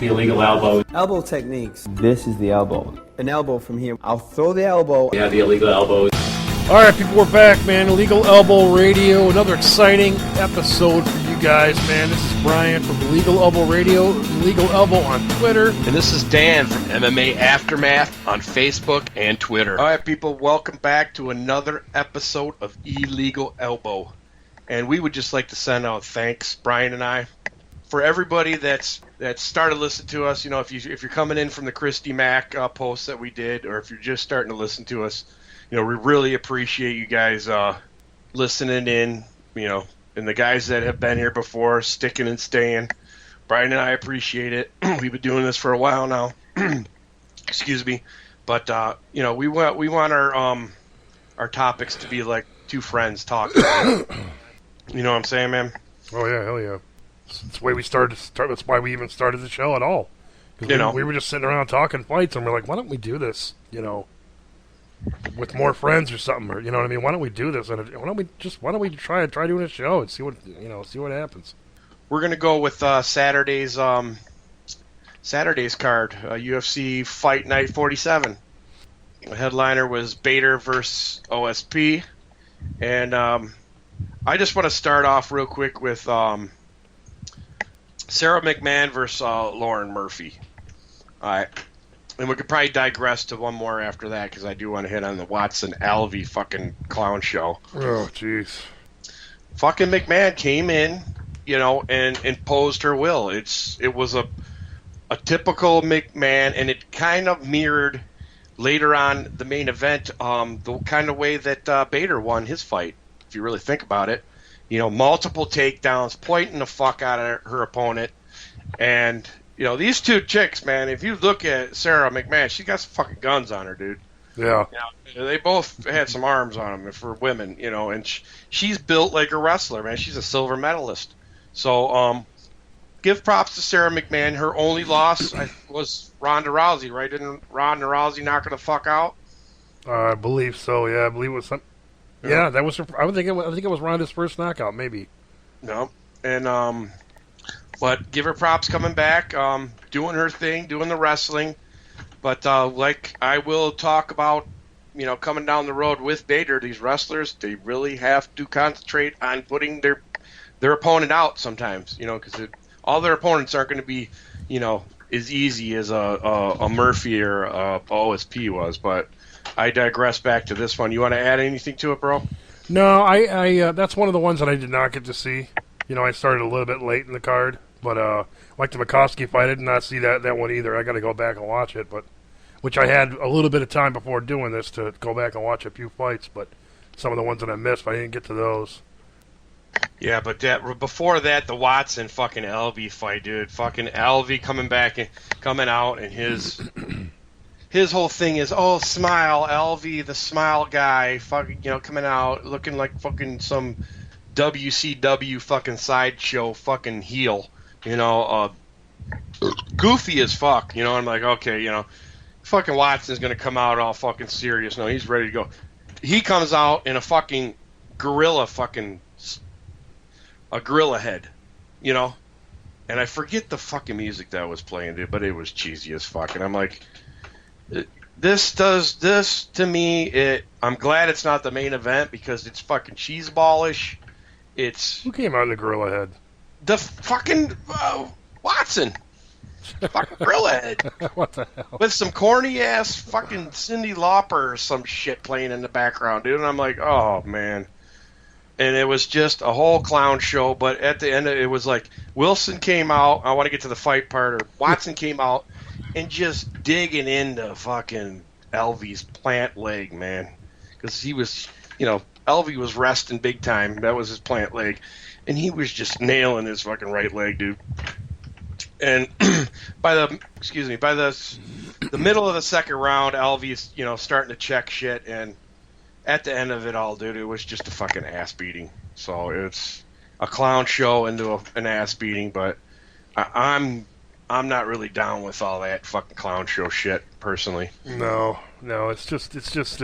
The illegal elbow. Elbow techniques. This is the elbow. An elbow from here. I'll throw the elbow. Yeah, the illegal elbows. All right, people, we're back, man. Illegal Elbow Radio. Another exciting episode for you guys, man. This is Brian from Illegal Elbow Radio, Illegal Elbow on Twitter. And this is Dan from MMA Aftermath on Facebook and Twitter. All right, people, welcome back to another episode of Illegal Elbow. And we would just like to send out thanks, Brian and I, for everybody that started listening to us. You know, if you're coming in from the Christy Mack post that we did, or if you're just starting to listen to us, you know, we really appreciate you guys listening in, you know, and the guys that have been here before, sticking and staying. Brian and I appreciate it. We've been doing this for a while now. Excuse me. But, you know, we want our topics to be like two friends talking. You know what I'm saying, man? Oh, yeah, hell yeah. That's the way we started. That's why we even started the show at all. Because we were just sitting around talking fights, and we're like, why don't we do this, you know, with more friends or something, or you know what I mean? Why don't we do this? And why don't we try doing a show and see what happens? We're gonna go with Saturday's card, UFC Fight Night 47. The headliner was Bader versus OSP, and I just want to start off real quick with Sarah McMahon versus Lauren Murphy. All right. And we could probably digress to one more after that, because I do want to hit on the Watson-Alvey fucking clown show. Oh, jeez. Fucking McMahon came in, you know, and imposed her will. It was a typical McMahon, and it kind of mirrored later on the main event the kind of way that Bader won his fight, if you really think about it. You know, multiple takedowns, pointing the fuck out of her opponent, and... You know, these two chicks, man, if you look at Sarah McMahon, she got some fucking guns on her, dude. Yeah. You know, they both had some arms on them for women, you know, and she's built like a wrestler, man. She's a silver medalist. So, give props to Sarah McMahon. Her only loss was Ronda Rousey, right? Didn't Ronda Rousey knock her the fuck out? I believe so, yeah. I believe it was some... Yeah, that was her... I think it was Ronda's first knockout, maybe. No. And, but give her props coming back, doing her thing, doing the wrestling. But like I will talk about, you know, coming down the road with Bader, these wrestlers, they really have to concentrate on putting their opponent out sometimes, you know, because all their opponents aren't going to be, you know, as easy as a Murphy or a OSP was. But I digress back to this one. You want to add anything to it, bro? No, I that's one of the ones that I did not get to see. You know, I started a little bit late in the card. But like the Mikoski fight, I did not see that one either. I got to go back and watch it, which I had a little bit of time before doing this to go back and watch a few fights. But some of the ones that I missed, I didn't get to those. Yeah, but before that, the Watson fucking Alvey fight, dude. Fucking Alvey coming out, and his whole thing is, oh, smile, Alvey, the smile guy, fucking, you know, coming out looking like fucking some WCW fucking sideshow fucking heel. You know, goofy as fuck, you know, I'm like, okay, you know, fucking Watson's gonna come out all fucking serious. No, he's ready to go. He comes out in a fucking gorilla head, you know, and I forget the fucking music that was playing, dude, but it was cheesy as fuck, and I'm like, this to me, I'm glad it's not the main event, because it's fucking cheeseballish. Who came out in the gorilla head? The fucking Watson. Fucking gorilla head. What the hell? With some corny ass fucking Cyndi Lauper or some shit playing in the background, dude. And I'm like, oh man. And it was just a whole clown show. But at the end, it was like Wilson came out. I want to get to the fight part. Or Watson came out and just digging into fucking Alvey's plant leg, man. Because he was, you know, Alvey was resting big time. That was his plant leg. And he was just nailing his fucking right leg, dude. And by the middle of the second round, Alvey's, you know, starting to check shit. And at the end of it all, dude, it was just a fucking ass beating. So it's a clown show into an ass beating. But I'm not really down with all that fucking clown show shit, personally. No, it's just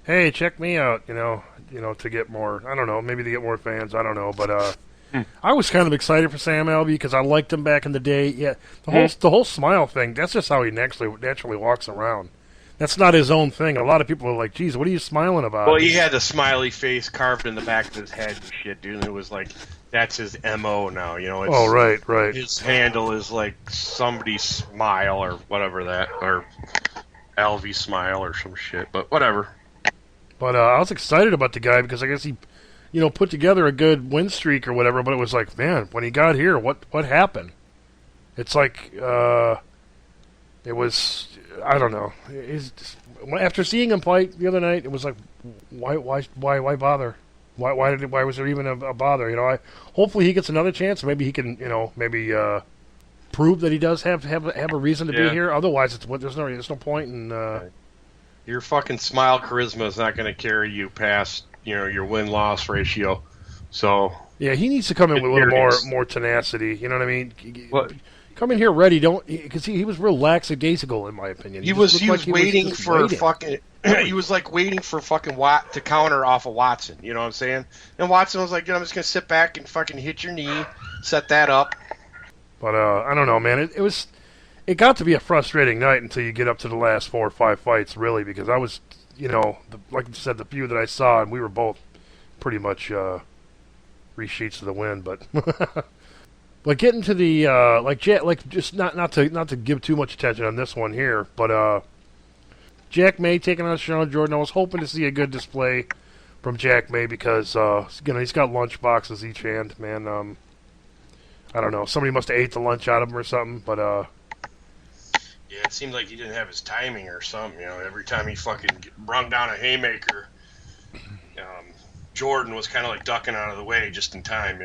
hey, check me out, you know, to get more, I don't know, maybe to get more fans, I don't know, but I was kind of excited for Sam Alvey because I liked him back in the day. Yeah, the whole smile thing, that's just how he naturally walks around. That's not his own thing. A lot of people are like, geez, what are you smiling about? Well, he had a smiley face carved in the back of his head and shit, dude, and it was like, that's his M.O. now, you know? It's, oh, right. His handle is like somebody smile or whatever that, or Alvy smile or some shit, but whatever. But I was excited about the guy because I guess he, put together a good win streak or whatever, but it was like, man, when he got here, what happened? It's like, it was, I don't know. After seeing him fight the other night, it was like, why bother? Why was there even a bother? Hopefully he gets another chance. Maybe he can, prove that he does have a reason to be here. Otherwise, there's no point in. Your fucking smile charisma is not going to carry you past, your win-loss ratio. So yeah, he needs to come in with a little more tenacity. You know what I mean? What? Come in here ready, because he was real lackadaisical in my opinion. He was waiting for fucking. He was like waiting for fucking Watt to counter off of Watson. You know what I'm saying? And Watson was like, I'm just gonna sit back and fucking hit your knee, set that up. But I don't know, man. It got to be a frustrating night until you get up to the last 4 or 5 fights, really, because I was, like you said, the few that I saw, and we were both pretty much 3 sheets to the wind, but. But getting to the just not to give too much attention on this one here, but Jack May taking on Sean Jordan. I was hoping to see a good display from Jack May because he's got lunch boxes each hand, man. I don't know, somebody must have ate the lunch out of him or something, but yeah, it seemed like he didn't have his timing or something. Every time he fucking brung down a haymaker, Jordan was kind of like ducking out of the way just in time,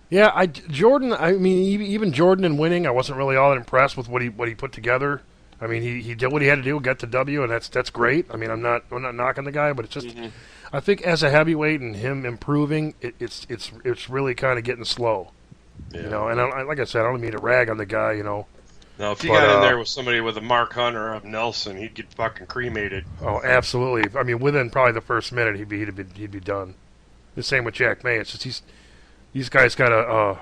Yeah, Jordan. I mean, even Jordan in winning, I wasn't really all that impressed with what he put together. I mean, he did what he had to do, get the W, and that's great. I mean, I'm not knocking the guy, but it's just, I think as a heavyweight and him improving, it's really kind of getting slow. Yeah. And like I said, I don't mean to rag on the guy, No, if you got in there with somebody with a Mark Hunter or a Nelson, he'd get fucking cremated. Oh, absolutely. I mean, within probably the first minute, he'd be done. The same with Jack May. It's just these guys got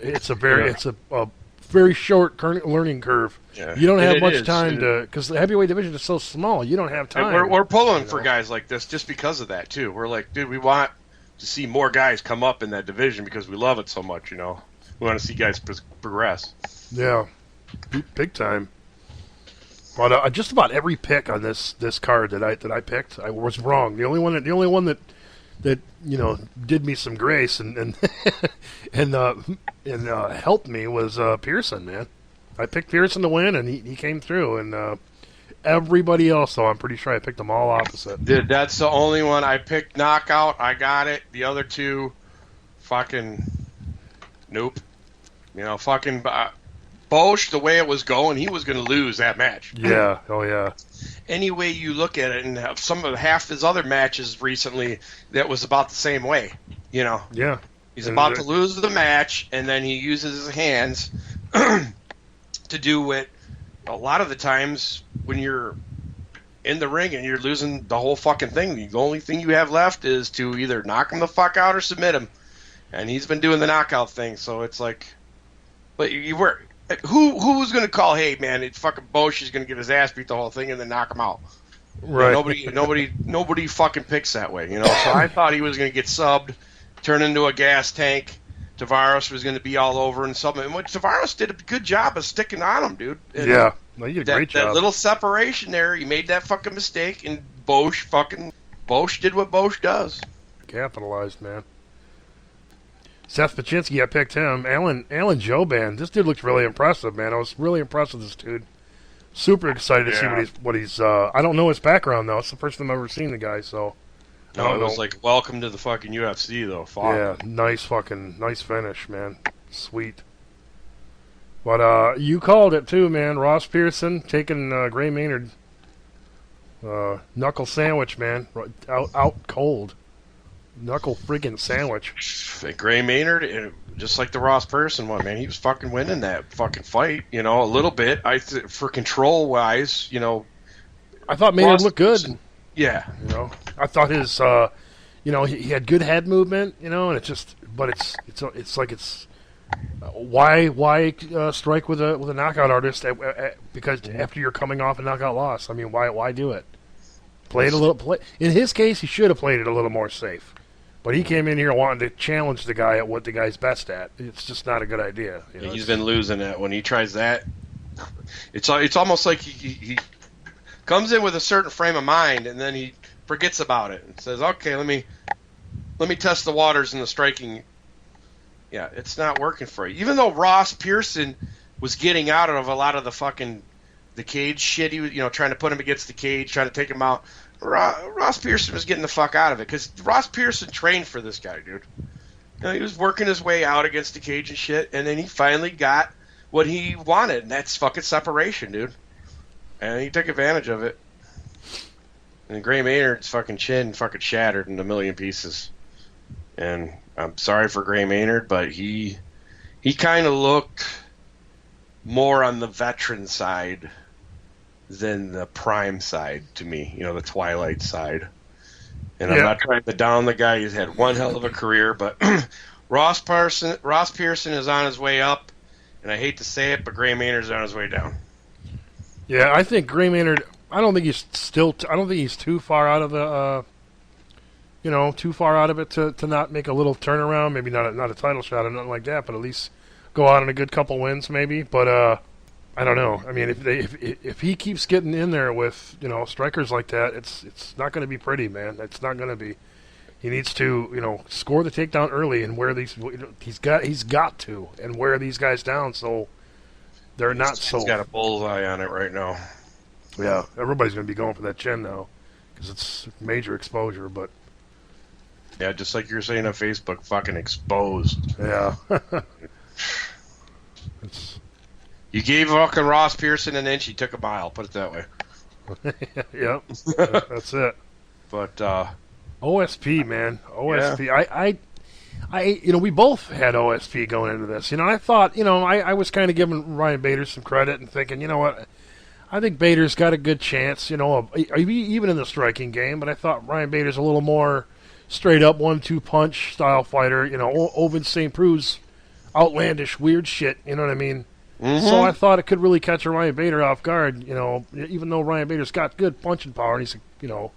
it's a very short learning curve. Yeah. You don't have much time because the heavyweight division is so small. You don't have time. And we're pulling for guys like this just because of that too. We're like, dude, we want to see more guys come up in that division because we love it so much. We want to see guys progress. Yeah, big time. But just about every pick on this card that I picked, I was wrong. The only one that did me some grace and helped me was Pearson, man. I picked Pearson to win, and he came through. And everybody else, though, I'm pretty sure I picked them all opposite. Dude, that's the only one I picked knockout. I got it. The other two, fucking nope. Fucking Bosch, the way it was going, he was going to lose that match. Yeah. Oh, yeah. Any way you look at it, and half his other matches recently, that was about the same way. Yeah. He's about to lose the match, and then he uses his hands to do it. A lot of the times when you're in the ring and you're losing the whole fucking thing, the only thing you have left is to either knock him the fuck out or submit him. And he's been doing the knockout thing, so it's like, but you were. Who was going to call? Hey man, it's fucking Bosch is going to get his ass beat the whole thing and then knock him out. Right. Nobody fucking picks that way, So I thought he was going to get subbed, turn into a gas tank. Tavares was going to be all over and something. And Tavares did a good job of sticking on him, dude. And yeah, he did a great job. That little separation there, he made that fucking mistake, and Bosch did what Bosch does. Capitalized, man. Seth Paczynski, I picked him. Alan Jouban, this dude looked really impressive, man. I was really impressed with this dude. Super excited to see what he's. I don't know his background though. It's the first time I've ever seen the guy. So. No, it was like welcome to the fucking UFC though. Fuck. Yeah, nice finish, man. Sweet. But you called it too, man. Ross Pearson taking Gray Maynard. Knuckle sandwich, man. Out cold. Knuckle friggin' sandwich. Gray Maynard, just like the Ross Pearson one, man. He was fucking winning that fucking fight, a little bit. For control wise, I thought Maynard looked good. Yeah. I thought his, he had good head movement, and it just but it's like why strike with a knockout artist because after you're coming off a knockout loss? I mean, why do it? In his case, he should have played it a little more safe. But he came in here wanting to challenge the guy at what the guy's best at. It's just not a good idea. He's been losing it when he tries that. It's almost like he comes in with a certain frame of mind and then he forgets about it and says, "Okay, let me test the waters in the striking." Yeah, it's not working for you. Even though Ross Pearson was getting out of a lot of the cage shit, he was trying to put him against the cage, trying to take him out. Ross Pearson was getting the fuck out of it because Ross Pearson trained for this guy, dude. He was working his way out against the cage and shit, and then he finally got what he wanted, and that's fucking separation, dude. And he took advantage of it. And Gray Maynard's fucking chin fucking shattered in a million pieces. And I'm sorry for Gray Maynard, but he kind of looked more on the veteran side than the prime side to me, the twilight side. And I'm not trying to down the guy. He's had one hell of a career, but Ross Pearson is on his way up, and I hate to say it, but Gray Maynard's on his way down. Yeah, I think Gray Maynard. I don't think he's too far out of the, too far out of it to not make a little turnaround. Maybe not a title shot or nothing like that, but at least go out on a good couple wins, maybe. But I don't know. I mean, if he keeps getting in there with strikers like that, it's not going to be pretty, man. It's not going to be. He needs to score the takedown early and wear these. He's got to and wear these guys down so they're not so. He's got a bullseye on it right now. Yeah, everybody's going to be going for that chin now because it's major exposure. But yeah, just like you're saying on Facebook, fucking exposed. Yeah. You gave fucking Ross Pearson an inch, he took a mile. Put it that way. Yep, that's it. But OSP, man, OSP. Yeah. I we both had OSP going into this. I thought, I was kind of giving Ryan Bader some credit and thinking, what, I think Bader's got a good chance, even in the striking game. But I thought Ryan Bader's a little more straight up 1-2 punch style fighter. Oven St Preux's outlandish weird shit. You know what I mean? Mm-hmm. So I thought it could really catch a Ryan Bader off guard, even though Ryan Bader's got good punching power and he's a,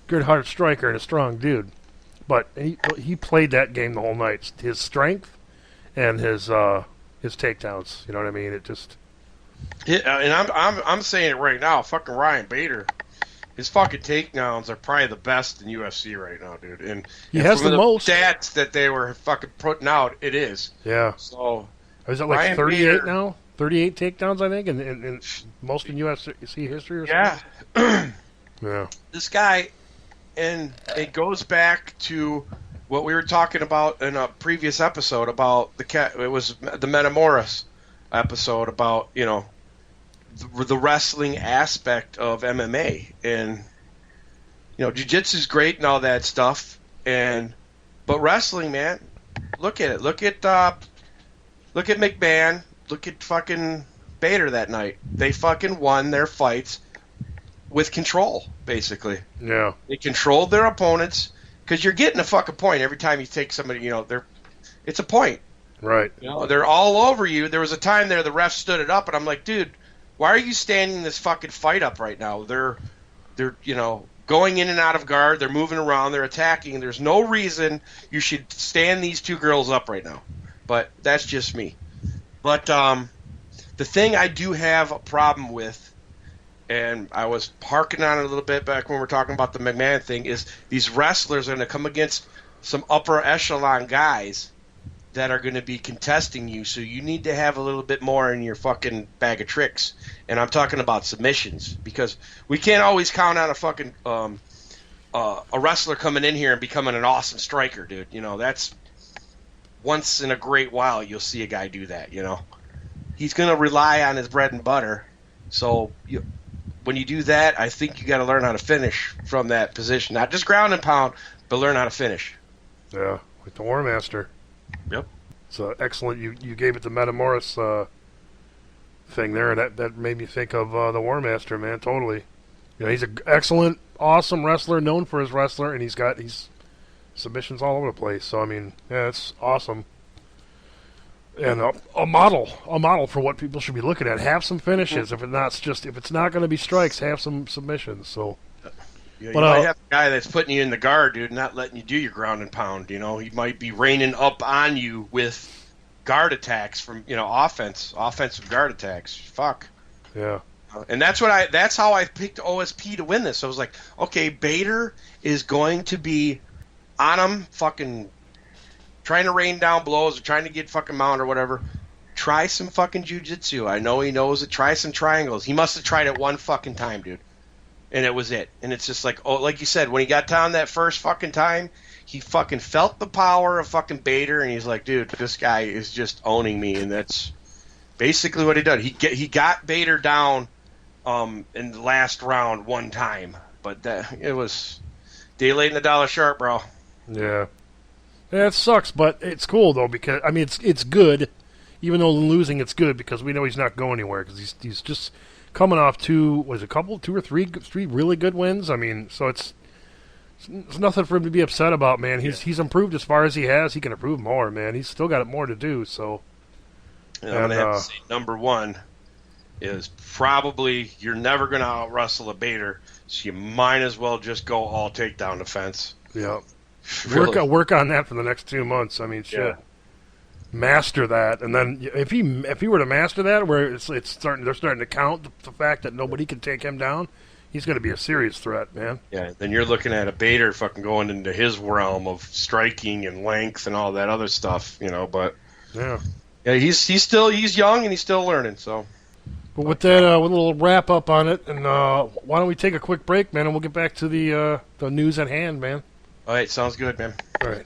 good hard striker and a strong dude. But he played that game the whole night. His strength and his takedowns, you know what I mean? It just and I'm saying it right now, fucking Ryan Bader, his fucking takedowns are probably the best in UFC right now, dude. And he has the most stats that they were fucking putting out. It is. Yeah. So is it like Ryan 38 Bader, now? 38 takedowns, I think, and most in UFC history or something? Yeah. Yeah. This guy, and it goes back to what we were talking about in a previous episode about it was the Metamoris episode about, the wrestling aspect of MMA. And, jiu-jitsu's great and all that stuff. But wrestling, man, look at it. Look at McMahon. Look at fucking Bader that night. They fucking won their fights with control, basically. Yeah. They controlled their opponents because you're getting a fucking point every time you take somebody. It's a point. Right. They're all over you. There was a time there the ref stood it up, and I'm like, dude, why are you standing this fucking fight up right now? They're going in and out of guard. They're moving around. They're attacking. There's no reason you should stand these two girls up right now. But that's just me. But the thing I do have a problem with, and I was harking on it a little bit back when we were talking about the McMahon thing, is these wrestlers are going to come against some upper echelon guys that are going to be contesting you, so you need to have a little bit more in your fucking bag of tricks. And I'm talking about submissions, because we can't always count on a fucking a wrestler coming in here and becoming an awesome striker, dude. That's once in a great while you'll see a guy do that. He's going to rely on his bread and butter. So when you do that, I think you got to learn how to finish from that position, not just ground and pound, but learn how to finish. Yeah, like the War Master. Yep. So excellent. You gave it the Metamoris thing there. That made me think of the War Master, man. Totally. He's an excellent, awesome wrestler, known for his wrestler, and he's submissions all over the place. So I mean, yeah, it's awesome. And a model for what people should be looking at. Have some finishes. If it's not going to be strikes, have some submissions. So, you might have a guy that's putting you in the guard, dude, not letting you do your ground and pound. You know, he might be raining up on you with guard attacks from offensive guard attacks. Fuck. Yeah. And that's how I picked OSP to win this. So I was like, okay, Bader is going to be on him, fucking trying to rain down blows or trying to get fucking mount or whatever. Try some fucking jujitsu. I know he knows it. Try some triangles. He must have tried it one fucking time, dude. And it was it. And it's just like, like you said, when he got down that first fucking time, he fucking felt the power of fucking Bader, and he's like, dude, this guy is just owning me. And that's basically what he did. He got Bader down in the last round one time. But it was day late and the dollar short, bro. Yeah. Yeah, it sucks, but it's cool though because I mean it's good, even though losing it's good because we know he's not going anywhere because he's just coming off two or three really good wins. I mean, so it's nothing for him to be upset about, man. He's improved as far as he has. He can improve more, man. He's still got more to do. So, and I'm gonna have to say number one is probably you're never gonna out wrestle a Bader, so you might as well just go all takedown defense. Yeah. Really? Work on that for the next 2 months. I mean, shit. Yeah. Master that, and then if he were to master that, where they're starting to count the fact that nobody can take him down, he's going to be a serious threat, man. Yeah. Then you're looking at a Bader fucking going into his realm of striking and length and all that other stuff, you know. But yeah, he's young and he's still learning. So. But with that, with a little wrap up on it, and why don't we take a quick break, man, and we'll get back to the news at hand, man. All right, sounds good, man. All right.